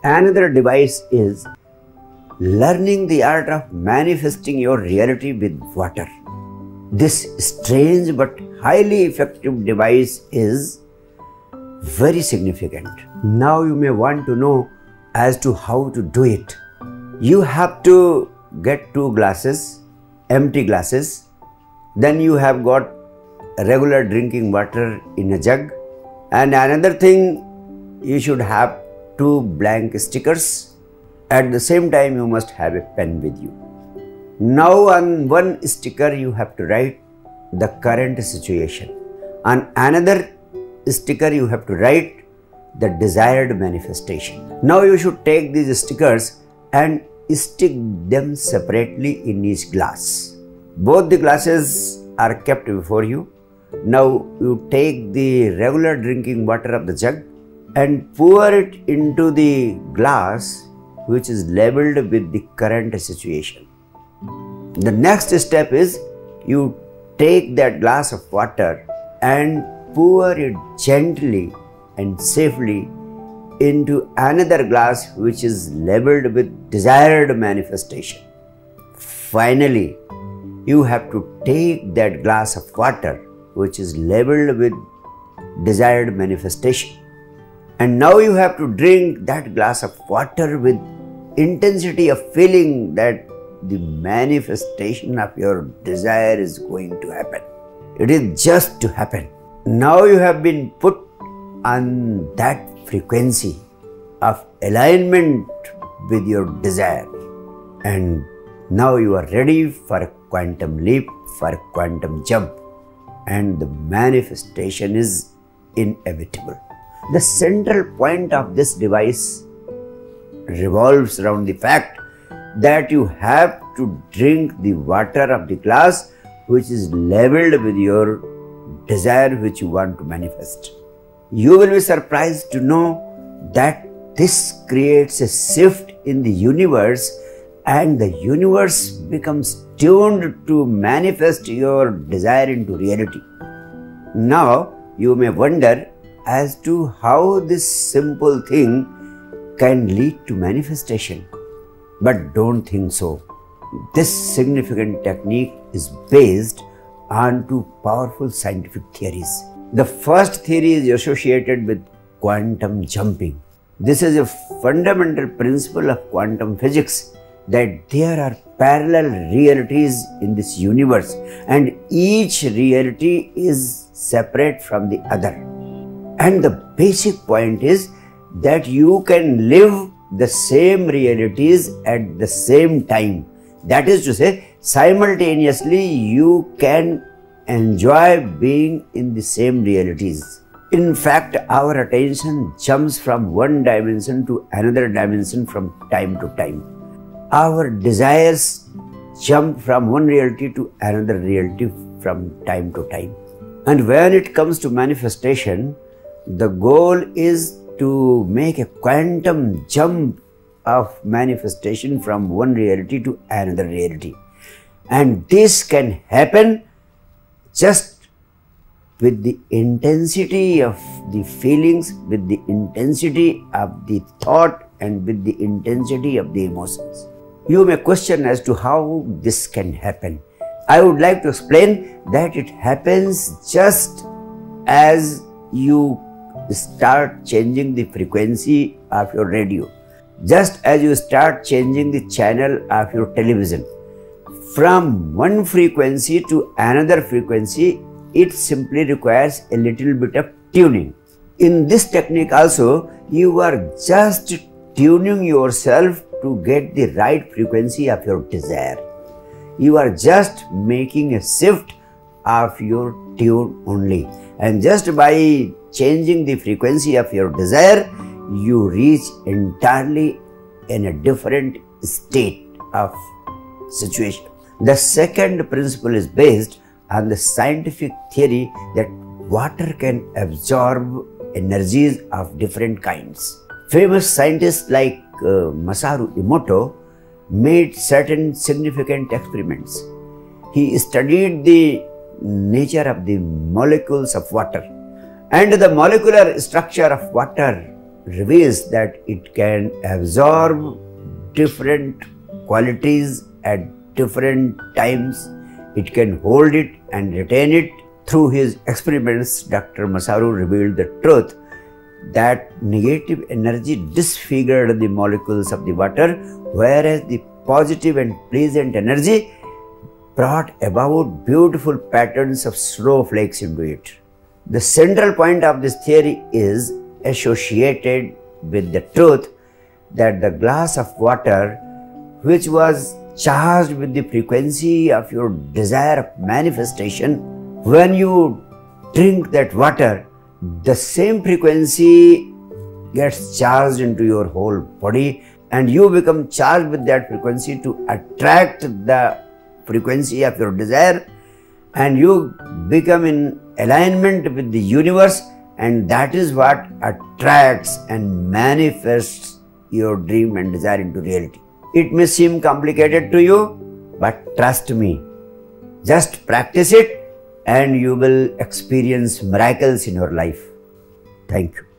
Another device is learning the art of manifesting your reality with water. This strange but highly effective device is very significant. Now you may want to know as to how to do it. You have to get 2 glasses, empty glasses. Then you have got regular drinking water in a jug. And another thing, you should have 2 blank stickers. At the same time, you must have a pen with you. Now on one sticker, you have to write the current situation. On another sticker, you have to write the desired manifestation. Now you should take these stickers and stick them separately in each glass. Both the glasses are kept before you. Now you take the regular drinking water of the jug and pour it into the glass which is labeled with the current situation. The next step is you take that glass of water and pour it gently and safely into another glass which is labeled with desired manifestation. Finally, you have to take that glass of water which is labeled with desired manifestation. And now you have to drink that glass of water with intensity of feeling that the manifestation of your desire is going to happen. It is just to happen. Now you have been put on that frequency of alignment with your desire. And now you are ready for a quantum leap, for a quantum jump. And the manifestation is inevitable. The central point of this device revolves around the fact that you have to drink the water of the glass which is labeled with your desire which you want to manifest. You will be surprised to know that this creates a shift in the universe and the universe becomes tuned to manifest your desire into reality. Now you may wonder as to how this simple thing can lead to manifestation. But don't think so. This significant technique is based on 2 powerful scientific theories. The first theory is associated with quantum jumping. This is a fundamental principle of quantum physics that there are parallel realities in this universe and each reality is separate from the other. And the basic point is that you can live the same realities at the same time. That is to say, simultaneously you can enjoy being in the same realities. In fact, our attention jumps from one dimension to another dimension from time to time. Our desires jump from one reality to another reality from time to time. And when it comes to manifestation, the goal is to make a quantum jump of manifestation from one reality to another reality. And this can happen just with the intensity of the feelings, with the intensity of the thought, and with the intensity of the emotions. You may question as to how this can happen. I would like to explain that it happens just as you start changing the frequency of your radio, just as you start changing the channel of your television. From one frequency to another frequency, it simply requires a little bit of tuning. In this technique also, you are just tuning yourself to get the right frequency of your desire. You are just making a shift of your tune only. And just by changing the frequency of your desire, you reach entirely in a different state of situation. The second principle is based on the scientific theory that water can absorb energies of different kinds. Famous scientists like Masaru Emoto made certain significant experiments. He studied the nature of the molecules of water, and the molecular structure of water reveals that it can absorb different qualities at different times. It can hold it and retain it. Through his experiments, Dr. Masaru revealed the truth that negative energy disfigured the molecules of the water, whereas the positive and pleasant energy brought about beautiful patterns of snowflakes into it. The central point of this theory is associated with the truth that the glass of water, which was charged with the frequency of your desire of manifestation, when you drink that water, the same frequency gets charged into your whole body, and you become charged with that frequency to attract the frequency of your desire, and you become in alignment with the universe, and that is what attracts and manifests your dream and desire into reality. It may seem complicated to you, but trust me, just practice it and you will experience miracles in your life. Thank you.